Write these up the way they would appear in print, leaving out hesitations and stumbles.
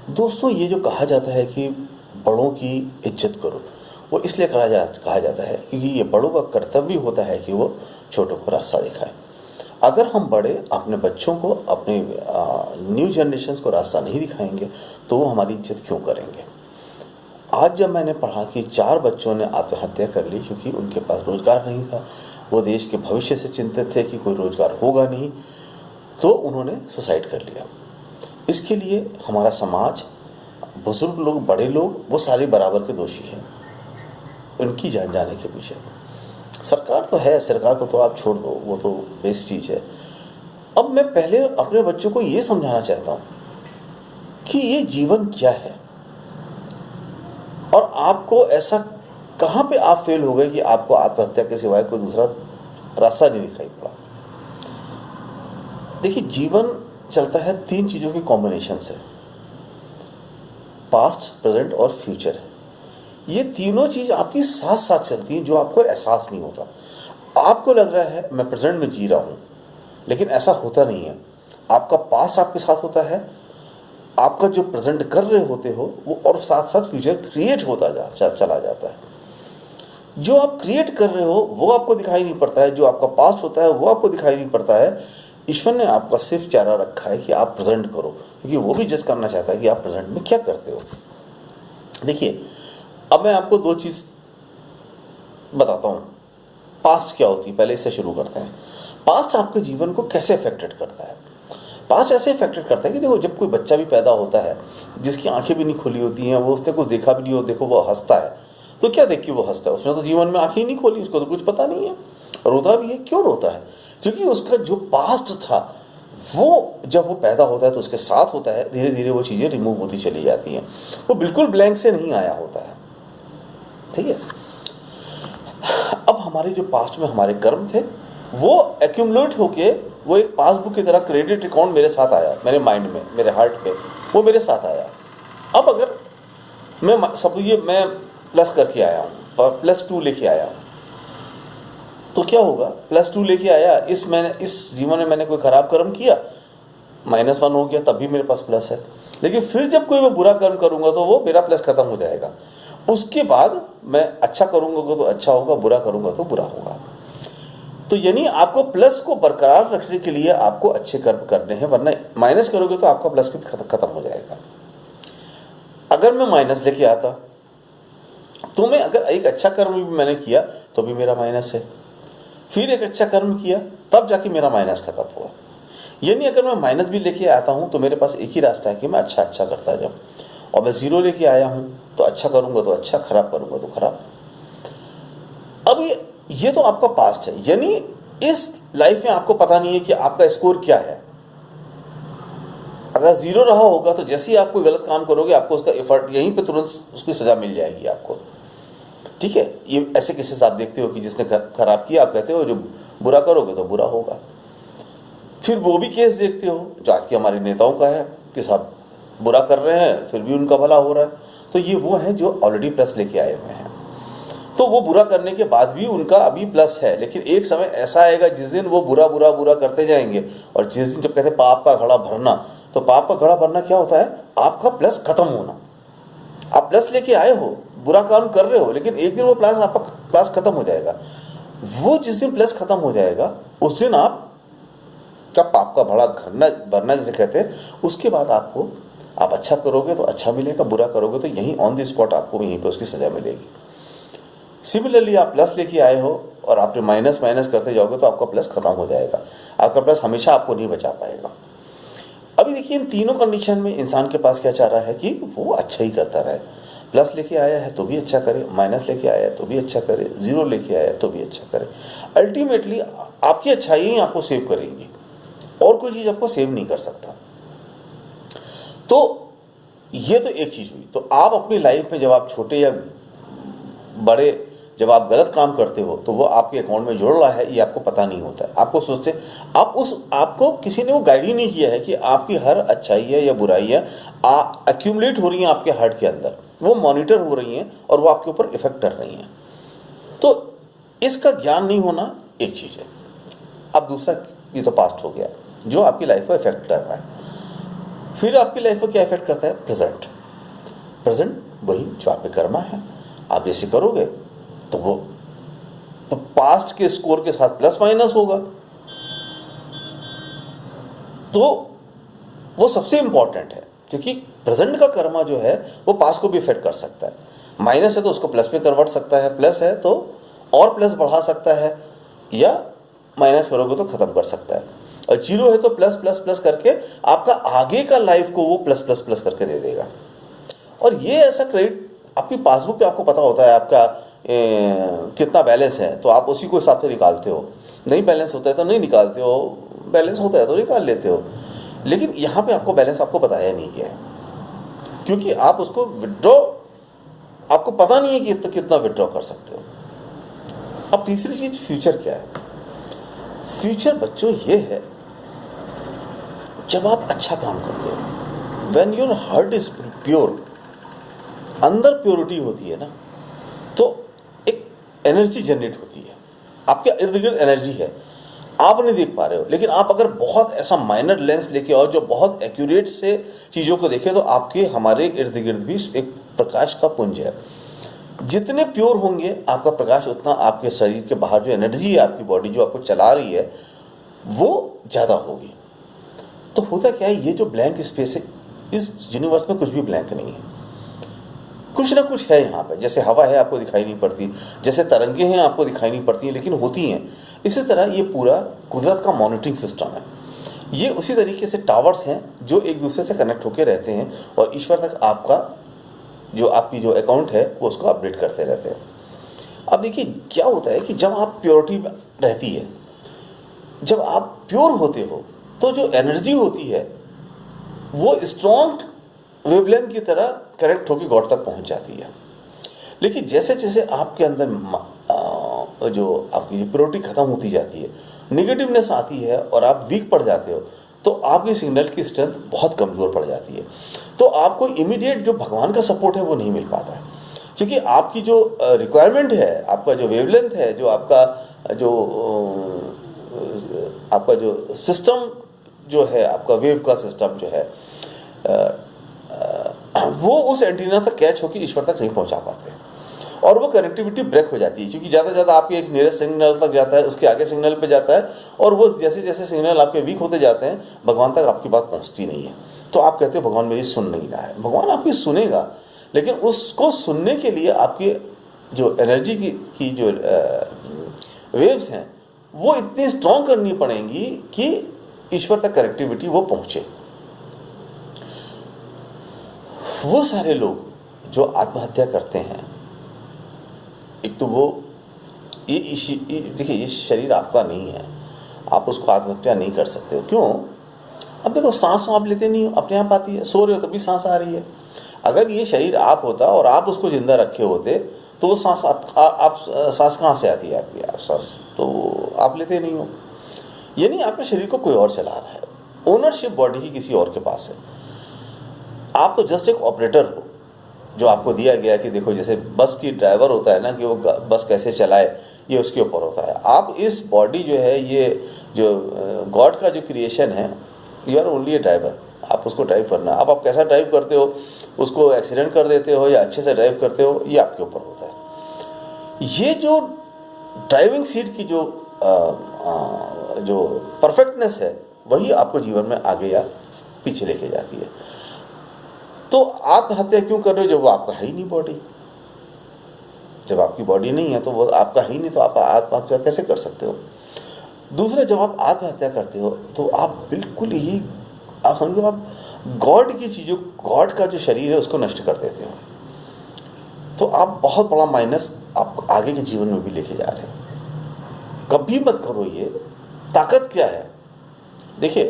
दोस्तों, ये जो कहा जाता है कि बड़ों की इज्जत करो, वो इसलिए कहा जाता है क्योंकि ये बड़ों का कर्तव्य होता है कि वो छोटों को रास्ता दिखाएं। अगर हम बड़े अपने बच्चों को, अपने न्यू जनरेशन्स को रास्ता नहीं दिखाएंगे तो वो हमारी इज्जत क्यों करेंगे। आज जब मैंने पढ़ा कि 4 बच्चों ने आत्महत्या कर ली क्योंकि उनके पास रोज़गार नहीं था, वो देश के भविष्य से चिंतित थे कि कोई रोज़गार होगा नहीं, तो उन्होंने सुसाइड कर लिया। इसके लिए हमारा समाज, बुजुर्ग लोग, बड़े लोग, वो सारे बराबर के दोषी हैं उनकी जान जाने के पीछे। सरकार तो है, सरकार को तो आप छोड़ दो, वो तो बेस्ट चीज़ है। अब मैं पहले अपने बच्चों को ये समझाना चाहता हूँ कि ये जीवन क्या है, और आपको ऐसा कहाँ पे आप फेल हो गए कि आपको आत्महत्या के सिवाय कोई दूसरा रास्ता नहीं दिखाई पड़ा। देखिए, जीवन चलता है 3 चीज़ों के कॉम्बिनेशन से, पास्ट, प्रेजेंट और फ्यूचर। ये तीनों चीज़ आपकी साथ साथ चलती हैं, जो आपको एहसास नहीं होता। आपको लग रहा है मैं प्रेजेंट में जी रहा हूँ, लेकिन ऐसा होता नहीं है। आपका पास्ट आपके साथ होता है, आपका जो प्रेजेंट कर रहे होते हो वो, और साथ साथ फ्यूचर क्रिएट होता चला जाता है। जो आप क्रिएट कर रहे हो वो आपको दिखाई नहीं पड़ता है, जो आपका पास्ट होता है वो आपको दिखाई नहीं पड़ता है। ईश्वर ने आपका सिर्फ चारा रखा है कि आप प्रेजेंट करो, क्योंकि वो भी जज करना चाहता है कि आप प्रेजेंट में क्या करते हो। देखिए, अब मैं आपको 2 चीज़ बताता हूँ। पास्ट क्या होती है, पहले इससे शुरू करते हैं। पास्ट आपके जीवन को कैसे अफेक्टेड करता है। पास्ट ऐसे अफेक्टेड करता है कि देखो, जब कोई बच्चा भी पैदा होता है जिसकी आंखें भी नहीं खुली होती हैं, वो उसने कुछ देखा भी नहीं हो, देखो वो हंसता है, तो क्या देख के वो हंसता है? उसने तो जीवन में आंखें ही नहीं खोली, उसको तो कुछ पता नहीं है। रोता भी है, क्यों रोता है? क्योंकि उसका जो पास्ट था वो, जब वो पैदा होता है तो उसके साथ होता है, धीरे धीरे वो चीज़ें रिमूव होती चली जाती हैं। वो बिल्कुल ब्लैंक से नहीं आया होता है, ठीक है। अब हमारे जो पास्ट में हमारे कर्म थे वो एक्यूमुलेट होके, वो एक पासबुक की तरह क्रेडिट अकाउंट मेरे साथ आया, मेरे माइंड में, मेरे हार्ट पे, वो मेरे साथ आया। अब अगर मैं प्लस करके आया हूँ, +2 लेके आया हूँ, तो क्या होगा? +2 लेके आया, इस जीवन में मैंने कोई खराब कर्म किया, -1 हो गया, तब भी मेरे पास प्लस है। लेकिन फिर जब कोई मैं बुरा कर्म करूंगा तो वो मेरा प्लस खत्म हो जाएगा। उसके बाद मैं अच्छा करूंगा तो अच्छा होगा, बुरा करूंगा तो बुरा होगा। तो यानी आपको प्लस को बरकरार रखने के लिए आपको अच्छे कर्म करने हैं, वरना माइनस करोगे तो आपका प्लस भी खत्म हो जाएगा। अगर मैं माइनस लेके आता तो मैं, अगर एक अच्छा कर्म भी मैंने किया तो भी मेरा माइनस है, फिर एक अच्छा कर्म किया तब जाके मेरा माइनस खत्म हुआ। यानी अगर मैं माइनस भी लेके आता हूँ तो मेरे पास एक ही रास्ता है कि मैं अच्छा करता जाऊँ, और मैं 0 लेके आया हूँ तो अच्छा करूँगा तो अच्छा, खराब करूँगा तो खराब। अब ये तो आपका पास्ट है, यानी इस लाइफ में आपको पता नहीं है कि आपका स्कोर क्या है। अगर 0 रहा होगा तो जैसे ही आप कोई गलत काम करोगे, आपको उसका एफर्ट यहीं पे तुरंत उसकी सजा मिल जाएगी आपको, ठीक है। ये ऐसे केसेस आप देखते हो कि जिसने खराब किया, आप कहते हो जो बुरा करोगे तो बुरा होगा। फिर वो भी केस देखते हो जो आज के हमारे नेताओं का है कि साहब बुरा कर रहे हैं फिर भी उनका भला हो रहा है। तो ये वो हैं जो ऑलरेडी प्लस लेके आए हुए हैं, तो वो बुरा करने के बाद भी उनका अभी प्लस है। लेकिन एक समय ऐसा आएगा जिस दिन वो बुरा बुरा बुरा करते जाएंगे, और जिस दिन, जब कहते हैं पाप का घड़ा भरना, तो पाप का घड़ा भरना क्या होता है? आपका प्लस खत्म होना। आप प्लस लेके आए हो, बुरा काम कर रहे हो, लेकिन एक दिन वो प्लस, आपका प्लस खत्म हो जाएगा। वो जिस दिन प्लस खत्म हो जाएगा उस दिन आप का पाप का भड़ा भरना जिसे कहते हैं, उसके बाद आप अच्छा करोगे तो अच्छा मिलेगा, बुरा करोगे तो यहीं ऑन द स्पॉट आपको यहीं पे उसकी सजा मिलेगी। सिमिलरली आप प्लस लेके आए हो और आपने माइनस करते जाओगे तो आपका प्लस खत्म हो जाएगा, आपका प्लस हमेशा आपको नहीं बचा पाएगा। अभी देखिए, इन तीनों कंडीशन में इंसान के पास क्या चाह रहा है कि वो अच्छा ही करता रहे। प्लस लेके आया है तो भी अच्छा करे, माइनस लेके आया है तो भी अच्छा करे, 0 लेके आया है तो भी अच्छा करे। अल्टीमेटली आपकी अच्छाई ही आपको सेव करेगी, और कोई चीज़ आपको सेव नहीं कर सकता। तो ये तो एक चीज़ हुई। तो आप अपनी लाइफ में जब आप छोटे या बड़े, जब आप गलत काम करते हो तो वो आपके अकाउंट में जुड़ रहा है, ये आपको पता नहीं होता है। आपको सोचते, आपको किसी ने वो गाइड ही नहीं किया है कि आपकी हर अच्छाई है या बुराई है एक्यूमुलेट हो रही है आपके हार्ट के अंदर, वो मॉनिटर हो रही हैं और वो आपके ऊपर इफेक्ट कर रही हैं। तो इसका ज्ञान नहीं होना एक चीज़ है। अब दूसरा, ये तो पास्ट हो गया जो आपकी लाइफ को इफेक्ट कर रहा है। फिर आपकी लाइफ को क्या इफेक्ट करता है? प्रेजेंट। प्रेजेंट वही जो आप पे कर्मा है, आप जैसे करोगे तो वो तो पास्ट के स्कोर के साथ प्लस माइनस होगा। तो वो सबसे इंपॉर्टेंट है, क्योंकि प्रेजेंट का कर्मा जो है वो पास्ट को भी इफेक्ट कर सकता है। माइनस है तो उसको प्लस में कन्वर्ट सकता है, प्लस है तो और प्लस बढ़ा सकता है, या माइनस करोगे तो खत्म कर सकता है, और जीरो है तो प्लस प्लस प्लस करके आपका आगे का लाइफ को वो प्लस प्लस प्लस करके दे देगा। और ये ऐसा क्रेडिट आपकी पासबुक पे आपको पता होता है आपका कितना बैलेंस है, तो आप उसी को हिसाब से निकालते हो। नहीं बैलेंस होता है तो नहीं निकालते हो, बैलेंस होता है तो निकाल लेते हो। लेकिन यहाँ पे आपको बैलेंस आपको बताया नहीं गया है, क्योंकि आप उसको विड्रॉ, आपको पता नहीं है कि कितना विड्रॉ कर सकते हो। अब तीसरी चीज फ्यूचर क्या है? फ्यूचर बच्चों ये है, जब आप अच्छा काम करते हो, when your heart is pure, अंदर प्योरिटी होती है ना, तो एक एनर्जी जनरेट होती है, आपके इर्द गिर्द एनर्जी है, आप नहीं देख पा रहे हो। लेकिन आप अगर बहुत ऐसा माइनर लेंस लेके आओ जो बहुत एक्यूरेट से चीज़ों को देखे, तो आपके हमारे इर्द गिर्द भी एक प्रकाश का पुंज है। जितने प्योर होंगे आपका प्रकाश, उतना आपके शरीर के बाहर जो एनर्जी है, आपकी बॉडी जो आपको चला रही है, वो ज़्यादा होगी। तो होता क्या है, ये जो ब्लैंक स्पेस है, इस यूनिवर्स में कुछ भी ब्लैंक नहीं है, कुछ ना कुछ है यहाँ पे। जैसे हवा है आपको दिखाई नहीं पड़ती, जैसे तरंगे हैं आपको दिखाई नहीं पड़ती हैं, लेकिन होती हैं। इसी तरह ये पूरा कुदरत का मॉनिटरिंग सिस्टम है। ये उसी तरीके से टावर्स हैं जो एक दूसरे से कनेक्ट होकर रहते हैं, और ईश्वर तक आपका जो आपकी जो अकाउंट है वो उसको अपडेट करते रहते हैं। अब देखिए क्या होता है कि जब आप प्योरिटी रहती है, जब आप प्योर होते हो, तो जो एनर्जी होती है वो स्ट्रॉन्ग वेवलेंथ की तरह कनेक्ट होकर गॉड तक पहुंच जाती है। लेकिन जैसे जैसे आपके अंदर जो आपकी प्योरिटी खत्म होती जाती है, निगेटिवनेस आती है और आप वीक पड़ जाते हो, तो आपकी सिग्नल की स्ट्रेंथ बहुत कमज़ोर पड़ जाती है। तो आपको इमीडिएट जो भगवान का सपोर्ट है वो नहीं मिल पाता है, क्योंकि आपकी जो रिक्वायरमेंट है, आपका जो वेवलेंथ है, जो आपका जो सिस्टम जो है, आपका वेव का सिस्टम जो है, वो उस एंटीना तक कैच होकर ईश्वर तक नहीं पहुंचा पाते, और वो कनेक्टिविटी ब्रेक हो जाती है। क्योंकि ज़्यादा से ज़्यादा आपके एक नियरेस्ट सिग्नल तक जाता है, उसके आगे सिग्नल पे जाता है, और वो जैसे जैसे सिग्नल आपके वीक होते जाते हैं, भगवान तक आपकी बात पहुंचती नहीं है। तो आप कहते हो भगवान मेरी सुन नहीं रहा है। भगवान आपकी सुनेगा, लेकिन उसको सुनने के लिए आपकी जो एनर्जी की जो वेव्स हैं वो इतनी स्ट्रॉन्ग करनी पड़ेंगी कि ईश्वर तक कनेक्टिविटी वो पहुंचे। वो सारे लोग जो आत्महत्या करते हैं, एक तो वो देखिए ये शरीर आपका नहीं है, आप उसको आत्महत्या नहीं कर सकते हो। क्यों? अब देखो, सांस आप लेते नहीं हो, अपने आप आती है, सो रहे हो तभी सांस आ रही है। अगर ये शरीर आप होता और आप उसको जिंदा रखे होते, तो वो सांस आप सांस कहाँ से आती है आपकी? आप सांस तो आप लेते नहीं हो। ये नहीं आपके शरीर को कोई और चला रहा है, ओनरशिप बॉडी की किसी और के पास है। आप तो जस्ट एक ऑपरेटर हो, जो आपको दिया गया कि देखो, जैसे बस की ड्राइवर होता है ना, कि वो बस कैसे चलाए, ये उसके ऊपर होता है। आप इस बॉडी जो है, ये जो गॉड का जो क्रिएशन है, you are only a driver. आप उसको ड्राइव करना, आप कैसा ड्राइव करते हो, उसको एक्सीडेंट कर देते हो या अच्छे से ड्राइव करते हो, ये आपके ऊपर होता है। ये जो ड्राइविंग सीट की जो परफेक्टनेस है, वही आपको जीवन में आगे या पीछे लेके जाती है। तो आत्महत्या क्यों कर रहे हो जब वो आपका है ही नहीं बॉडी? जब आपकी बॉडी नहीं है तो वो आपका ही नहीं, तो आप आत्महत्या कैसे कर सकते हो? दूसरा, जब आप आत्महत्या करते हो तो आप बिल्कुल ही, आप समझो, आप गॉड की चीज़ों, गॉड का जो शरीर है उसको नष्ट कर देते हो। तो आप बहुत बड़ा माइनस आप आगे के जीवन में भी लेके जा रहे हो। कभी मत करो ये। ताकत क्या है? देखिए,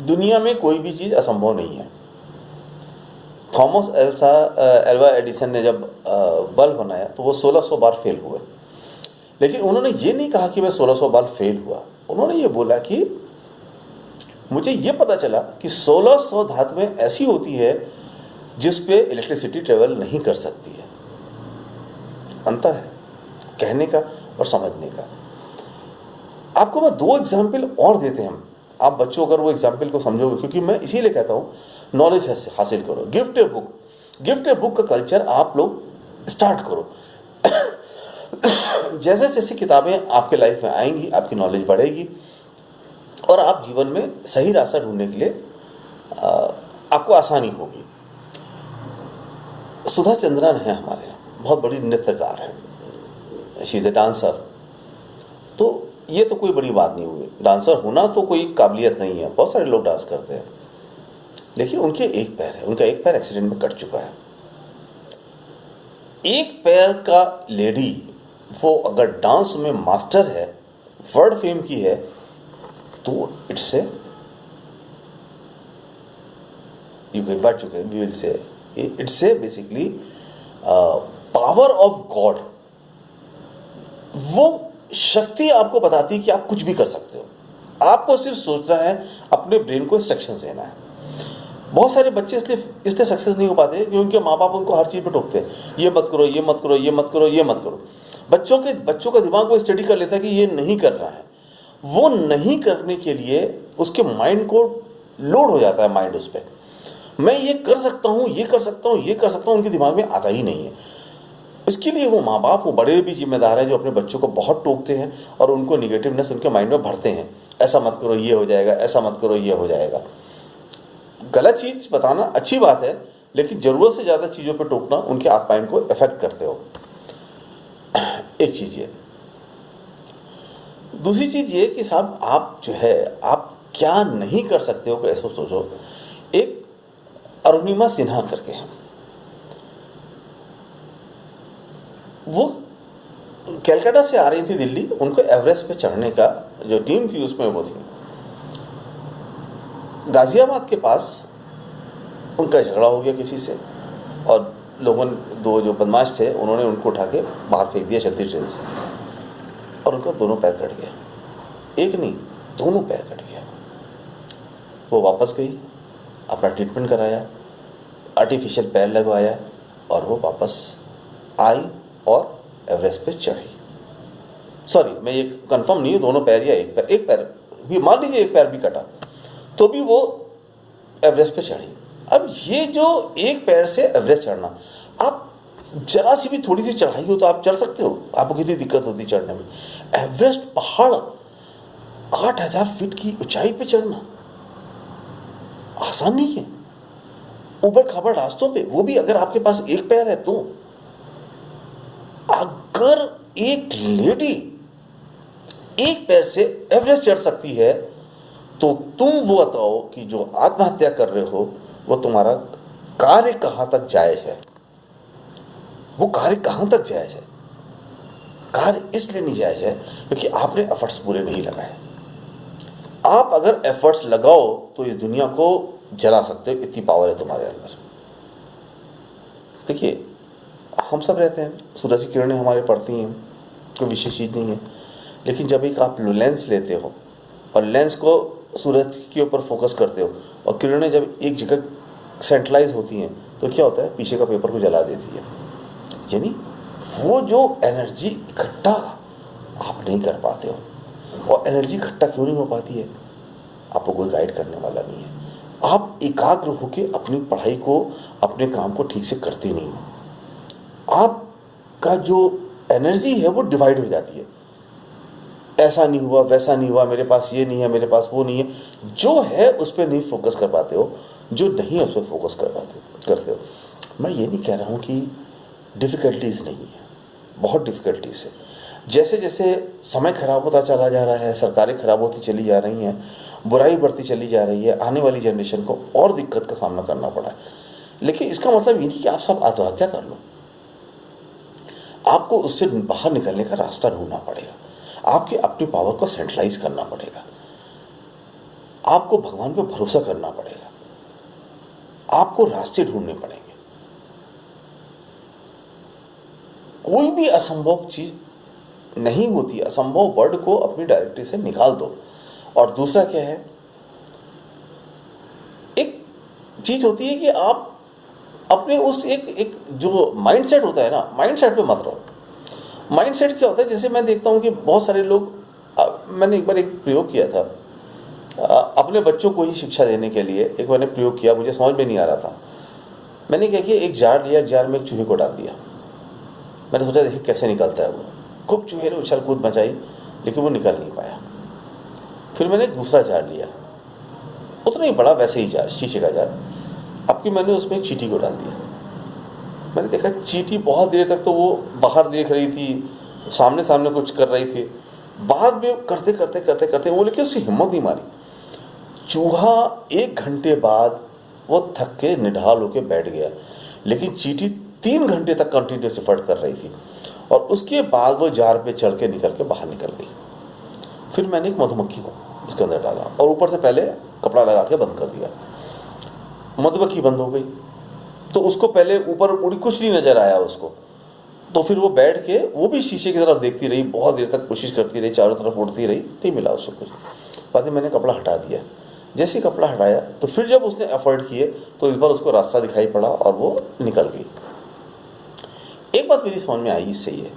दुनिया में कोई भी चीज़ असंभव नहीं है। थॉमस एल्वा एडिसन ने जब बल्ब बनाया तो वो 1600 बार फेल हुए, लेकिन उन्होंने ये नहीं कहा कि मैं 1600 बार फेल हुआ। उन्होंने ये बोला कि मुझे ये पता चला कि 1600 धातुएं ऐसी होती है जिस पे इलेक्ट्रिसिटी ट्रेवल नहीं कर सकती है। अंतर है कहने का और समझने का। आपको मैं 2 एग्जाम्पल और देते हैं हम आप बच्चों अगर वो एग्जाम्पल को समझोगे, क्योंकि मैं इसीलिए कहता हूँ नॉलेज हासिल करो, गिफ्ट ए बुक का कल्चर आप लोग स्टार्ट करो। जैसे जैसे किताबें आपके लाइफ में आएंगी आपकी नॉलेज बढ़ेगी और आप जीवन में सही रास्ता ढूंढने के लिए आपको आसानी होगी। सुधा चंद्रन है हमारे यहाँ, बहुत बड़ी नृत्यकार है, शी इज ए डांसर। तो ये तो कोई बड़ी बात नहीं हुई, डांसर होना तो कोई काबिलियत नहीं है, बहुत सारे लोग डांस करते हैं, लेकिन उनके एक पैर है, उनका एक पैर एक्सीडेंट में कट चुका है। एक पैर का लेडी वो अगर डांस में मास्टर है, वर्ल्ड फेम की है, तो it's a it's a basically power of God. वो शक्ति आपको बताती है कि आप कुछ भी कर सकते हो, आपको सिर्फ सोचना है, अपने ब्रेन को इंस्ट्रक्शंस देना है। बहुत सारे बच्चे इसलिए सक्सेस नहीं हो पाते क्योंकि उनके माँ बाप उनको हर चीज़ पे टोकते हैं, ये मत करो, ये मत करो, ये मत करो, ये मत करो। बच्चों का दिमाग वो स्टडी कर लेता है कि ये नहीं कर रहा है, वो नहीं करने के लिए उसके माइंड को लोड हो जाता है, माइंड उस पर मैं ये कर सकता हूँ, ये कर सकता हूँ, ये कर सकता हूँ, उनके दिमाग में आता ही नहीं है। इसके लिए वो माँ बाप, वो बड़े भी जिम्मेदार हैं जो अपने बच्चों को बहुत टोकते हैं और उनको निगेटिवनेस उनके माइंड में भरते हैं, ऐसा मत करो ये हो जाएगा, ऐसा मत करो ये हो जाएगा। गलत चीज़ बताना अच्छी बात है, लेकिन ज़रूरत से ज़्यादा चीज़ों पर टोकना उनके आप माइंड को इफेक्ट करते हो। एक चीज़ ये। दूसरी चीज़ ये कि साहब आप जो है आप क्या नहीं कर सकते हो, ऐसा सोचो। एक अरुणिमा सिन्हा करके हैं, वो कलकत्ता से आ रही थी दिल्ली, उनको एवरेस्ट पे चढ़ने का जो टीम थी उसमें वो थी। गाजियाबाद के पास उनका झगड़ा हो गया किसी से और लोगों ने, दो जो बदमाश थे उन्होंने उनको उठा के बाहर फेंक दिया चलती ट्रेन से और उनका दोनों पैर कट गया, एक नहीं दोनों पैर कट गया। वो वापस गई, अपना ट्रीटमेंट कराया, आर्टिफिशियल पैर लगवाया और वो वापस आई और एवरेस्ट पे चढ़ी। सॉरी, मैं ये कंफर्म नहीं है दोनों पैर या एक पैर भी, मान लीजिए एक पैर भी कटा तो भी वो एवरेस्ट पे चढ़ी। अब ये जो एक पैर से एवरेस्ट चढ़ना, आप जरा सी भी थोड़ी सी चढ़ाई हो तो आप चढ़ सकते हो, आपको कितनी दिक्कत होती चढ़ने में। एवरेस्ट पहाड़ 8000 फीट की ऊंचाई पे चढ़ना आसान नहीं है, ऊबड़ खाबड़ रास्तों पे, वो भी अगर आपके पास एक पैर है तो। अगर एक लेडी एक पैर से एवरेस्ट चढ़ सकती है तो तुम वो बताओ कि जो आत्महत्या कर रहे हो वो तुम्हारा कार्य कहां तक जायज है, वो कार्य कहां तक जायज है। कार्य इसलिए नहीं जायज है क्योंकि आपने एफर्ट्स पूरे नहीं लगाए। आप अगर एफर्ट्स लगाओ तो इस दुनिया को जला सकते हो, इतनी पावर है तुम्हारे अंदर। देखिए हम सब रहते हैं, सूरज की किरणें हमारे पड़ती हैं, कोई विशेष चीज़ नहीं है, लेकिन जब एक आप लेंस लेते हो और लेंस को सूरज के ऊपर फोकस करते हो और किरणें जब एक जगह सेंट्रलाइज होती हैं तो क्या होता है, पीछे का पेपर को जला देती है। यानी वो जो एनर्जी इकट्ठा आप नहीं कर पाते हो। और एनर्जी इकट्ठा क्यों नहीं हो पाती है, आपको कोई गाइड करने वाला नहीं है। आप एकाग्र होकर अपनी पढ़ाई को, अपने काम को ठीक से करते नहीं हो। आपका जो एनर्जी है वो डिवाइड हो जाती है, ऐसा नहीं हुआ, वैसा नहीं हुआ, मेरे पास ये नहीं है, मेरे पास वो नहीं है। जो है उस पर नहीं फोकस कर पाते हो, जो नहीं है उस पर फोकस करते हो। मैं ये नहीं कह रहा हूँ कि डिफ़िकल्टीज़ नहीं है, बहुत डिफ़िकल्टीज़ है। जैसे जैसे समय खराब होता चला जा रहा है, सरकारें खराब होती चली जा रही हैं, बुराई बढ़ती चली जा रही है, आने वाली जनरेशन को और दिक्कत का सामना करना पड़ा है। लेकिन इसका मतलब ये नहीं कि आप सब आत्महत्या कर लो, आपको उससे बाहर निकलने का रास्ता ढूंढना पड़ेगा। आपके अपनी पावर को सेंट्रलाइज करना पड़ेगा, आपको भगवान पे भरोसा करना पड़ेगा, आपको रास्ते ढूंढने पड़ेंगे। कोई भी असंभव चीज नहीं होती, असंभव वर्ड को अपनी डायरेक्टरी से निकाल दो। और दूसरा क्या है, एक चीज होती है कि आप अपने उस एक जो माइंडसेट होता है ना, माइंडसेट पे मत रहो। माइंडसेट क्या होता है, जैसे मैं देखता हूं कि बहुत सारे लोग, मैंने एक बार एक प्रयोग किया था अपने बच्चों को ही शिक्षा देने के लिए एक मैंने प्रयोग किया, मुझे समझ में नहीं आ रहा था। मैंने क्या किया, एक जार लिया, जार में एक चूहे को डाल दिया। मैंने सोचा देखिए कैसे निकलता है वो। खूब चूहे ने उछल कूद मचाई, लेकिन वो निकल नहीं पाया। फिर मैंने एक दूसरा जार लिया, उतना ही बड़ा, वैसे ही जार, शीशे का जार। अब कि मैंने उसमें एक चींटी को डाल दिया। मैंने देखा चींटी बहुत देर तक तो वो बाहर देख रही थी, सामने सामने कुछ कर रही थी। बाद में करते करते करते करते वो, लेकिन उसकी हिम्मत नहीं मारी। चूहा 1 घंटे बाद वो थक के निढाल होके बैठ गया, लेकिन चींटी 3 घंटे तक कंटिन्यूस एफर्ट कर रही थी, और उसके बाद वो जार पे चढ़ के निकल के बाहर निकल गई। फिर मैंने एक मधुमक्खी को उसके अंदर डाला और ऊपर से पहले कपड़ा लगा के बंद कर दिया। मधुमक्खी बंद हो गई, तो उसको पहले ऊपर उड़ी कुछ नहीं नजर आया उसको। तो फिर वो बैठ के वो भी शीशे की तरफ देखती रही, बहुत देर तक कोशिश करती रही, चारों तरफ उड़ती रही, नहीं मिला उसको कुछ। बाद में मैंने कपड़ा हटा दिया। जैसे ही कपड़ा हटाया तो फिर जब उसने एफर्ट किए तो इस बार उसको रास्ता दिखाई पड़ा और वो निकल गई। एक बात मेरी समझ में आई इससे ये,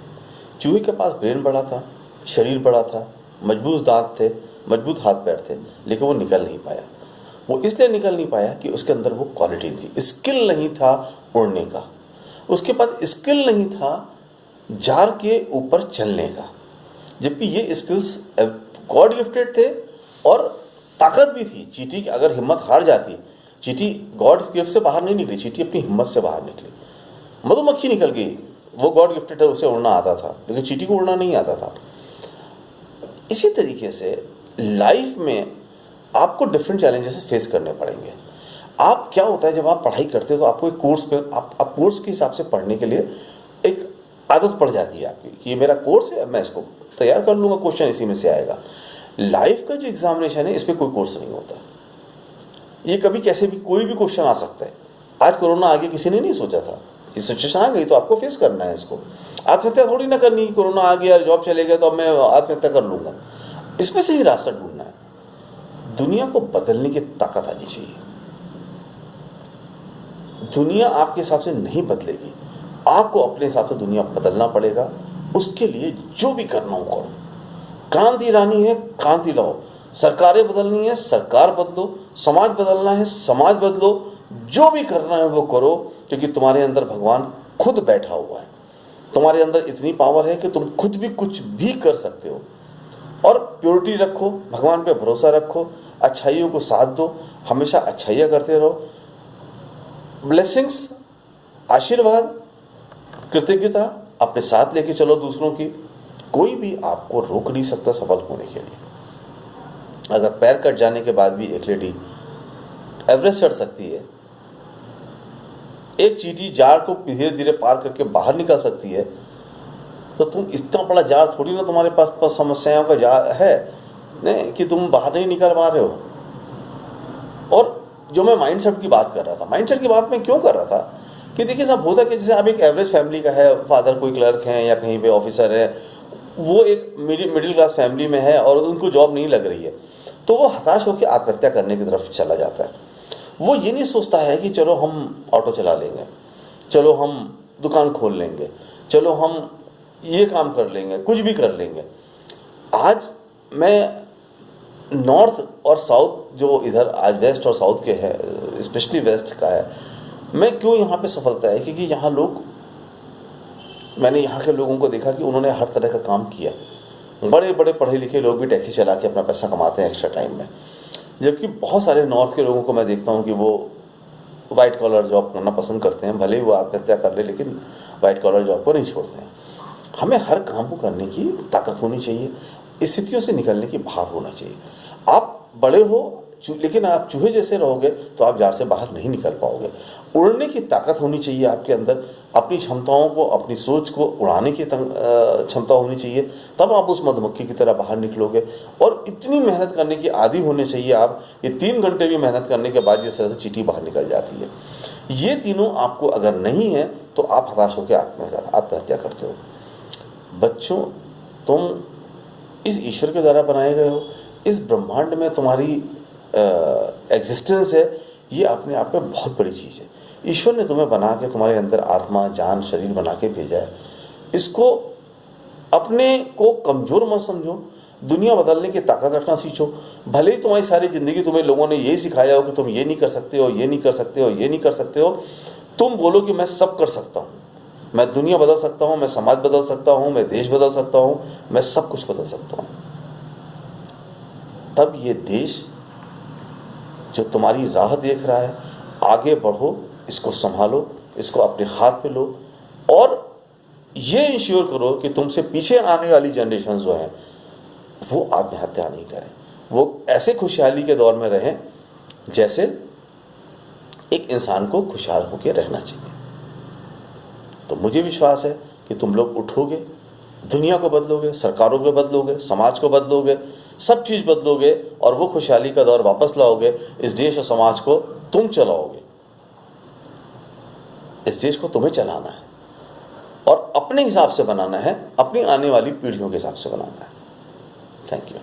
चूहे के पास ब्रेन बड़ा था, शरीर बड़ा था, मजबूत दांत थे, मजबूत हाथ पैर थे, लेकिन वो निकल नहीं पाया। वो इसलिए निकल नहीं पाया कि उसके अंदर वो क्वालिटी थी, स्किल नहीं था उड़ने का, उसके पास स्किल नहीं था जार के ऊपर चलने का। जबकि ये स्किल्स गॉड गिफ्टेड थे और ताकत भी थी। चींटी की अगर हिम्मत हार जाती, चींटी गॉड गिफ्ट से बाहर नहीं निकली, चींटी अपनी हिम्मत से बाहर निकली। मधुमक्खी निकल गई, वो गॉड गिफ्टेड है, उसे उड़ना आता था, लेकिन चींटी को उड़ना नहीं आता था। इसी तरीके से लाइफ में आपको डिफरेंट चैलेंजेस फेस करने पड़ेंगे। आप क्या होता है जब आप पढ़ाई करते हो तो आपको एक कोर्स पे आप कोर्स के हिसाब से पढ़ने के लिए एक आदत पड़ जाती है आपकी कि ये मेरा कोर्स है, मैं इसको तैयार कर लूँगा, क्वेश्चन इसी में से आएगा। लाइफ का जो एग्जामिनेशन है इस पर कोई कोर्स नहीं होता, ये कभी कैसे भी कोई भी क्वेश्चन आ सकता है। आज कोरोना आगे किसी ने नहीं सोचा था, ये सिचुएशन आ गई तो आपको फेस करना है इसको। आत्महत्या थोड़ी ना करनी, कोरोना आ गया, जॉब चले गया तो अब मैं आत्महत्या कर लूँगा, इसमें से ही रास्ता ढूंढना है। दुनिया को बदलने की ताकत आनी चाहिए। दुनिया आपके हिसाब से नहीं बदलेगी, आपको अपने हिसाब से दुनिया बदलना पड़ेगा। उसके लिए जो भी करना हो करो। क्रांति लानी है, क्रांति लाओ। सरकारें बदलनी है, सरकार बदलो। समाज बदलना है, समाज बदलो। जो भी करना है वो करो, क्योंकि तुम्हारे अंदर भगवान खुद बैठा हुआ है। तुम्हारे अंदर इतनी पावर है कि तुम खुद भी कुछ भी कर सकते हो। और प्योरिटी रखो, भगवान पे भरोसा रखो, अच्छाइयों को साथ दो, हमेशा अच्छाइयाँ करते रहो। ब्लेसिंग्स, आशीर्वाद, कृतज्ञता अपने साथ लेके चलो दूसरों की। कोई भी आपको रोक नहीं सकता सफल होने के लिए। अगर पैर कट जाने के बाद भी एक लेडी एवरेस्ट चढ़ सकती है, एक चींटी जार को धीरे धीरे पार करके बाहर निकल सकती है, तो तुम इतना बड़ा जार थोड़ी ना तुम्हारे पास समस्याओं का जार है नहीं कि तुम बाहर नहीं निकल पा रहे हो। और जो मैं माइंडसेट की बात कर रहा था, माइंडसेट की बात मैं क्यों कर रहा था कि देखिए साहब, होता कि जैसे आप एक एवरेज फैमिली का है, फादर कोई क्लर्क हैं या कहीं पे ऑफिसर है, वो एक मिडिल क्लास फैमिली में है और उनको जॉब नहीं लग रही है, तो वो हताश होकर आत्महत्या करने की तरफ चला जाता है। वो ये नहीं सोचता है कि चलो हम ऑटो चला लेंगे, चलो हम दुकान खोल लेंगे, चलो हम ये काम कर लेंगे, कुछ भी कर लेंगे। आज मैं नॉर्थ और साउथ जो इधर आज वेस्ट और साउथ के हैं, स्पेशली वेस्ट का है, मैं क्यों यहाँ पे सफलता है क्योंकि यहाँ लोग, मैंने यहाँ के लोगों को देखा कि उन्होंने हर तरह का काम किया। बड़े बड़े पढ़े लिखे लोग भी टैक्सी चला के अपना पैसा कमाते हैं एक्स्ट्रा टाइम में, जबकि बहुत सारे नॉर्थ के लोगों को मैं देखता हूँ कि वो वाइट कॉलर जॉब करना पसंद करते हैं, भले ही वो आत्महत्या कर ले लेकिन वाइट कॉलर जॉब को नहीं छोड़ते हैं। हमें हर काम को करने की ताकत होनी चाहिए, स्थितियों से निकलने की भाव होना चाहिए। आप बड़े हो लेकिन आप चूहे जैसे रहोगे तो आप जार से बाहर नहीं निकल पाओगे। उड़ने की ताकत होनी चाहिए आपके अंदर, अपनी क्षमताओं को, अपनी सोच को उड़ाने की क्षमता होनी चाहिए, तब आप उस मधुमक्खी की तरह बाहर निकलोगे। और इतनी मेहनत करने की आदी होने चाहिए आप, ये 3 घंटे भी मेहनत करने के बाद जिस तरह से चींटी बाहर निकल जाती है, ये तीनों आपको अगर नहीं है तो आप हताश होकर आत्महत्या करते हो। बच्चों, तुम इस ईश्वर के द्वारा बनाए गए हो, इस ब्रह्मांड में तुम्हारी एग्जिस्टेंस है, ये अपने आप में बहुत बड़ी चीज़ है। ईश्वर ने तुम्हें बना के तुम्हारे अंदर आत्मा, जान, शरीर बना के भेजा है। इसको, अपने को कमज़ोर मत समझो, दुनिया बदलने की ताकत रखना सीखो। भले ही तुम्हारी सारी ज़िंदगी तुम्हें लोगों ने यही सिखाया हो कि तुम ये नहीं कर सकते हो, ये नहीं कर सकते हो, ये नहीं कर सकते हो, तुम बोलो कि मैं सब कर सकता हूँ, मैं दुनिया बदल सकता हूँ, मैं समाज बदल सकता हूँ, मैं देश बदल सकता हूँ, मैं सब कुछ बदल सकता हूँ। तब ये देश जो तुम्हारी राह देख रहा है, आगे बढ़ो, इसको संभालो, इसको अपने हाथ में लो और ये इंश्योर करो कि तुमसे पीछे आने वाली जनरेशन जो है वो आत्महत्या नहीं करें, वो ऐसे खुशहाली के दौर में रहें जैसे एक इंसान को खुशहाल होकर रहना चाहिए। तो मुझे विश्वास है कि तुम लोग उठोगे, दुनिया को बदलोगे, सरकारों को बदलोगे, समाज को बदलोगे, सब चीज़ बदलोगे और वो खुशहाली का दौर वापस लाओगे। इस देश और समाज को तुम चलाओगे, इस देश को तुम्हें चलाना है और अपने हिसाब से बनाना है, अपनी आने वाली पीढ़ियों के हिसाब से बनाना है। Thank you.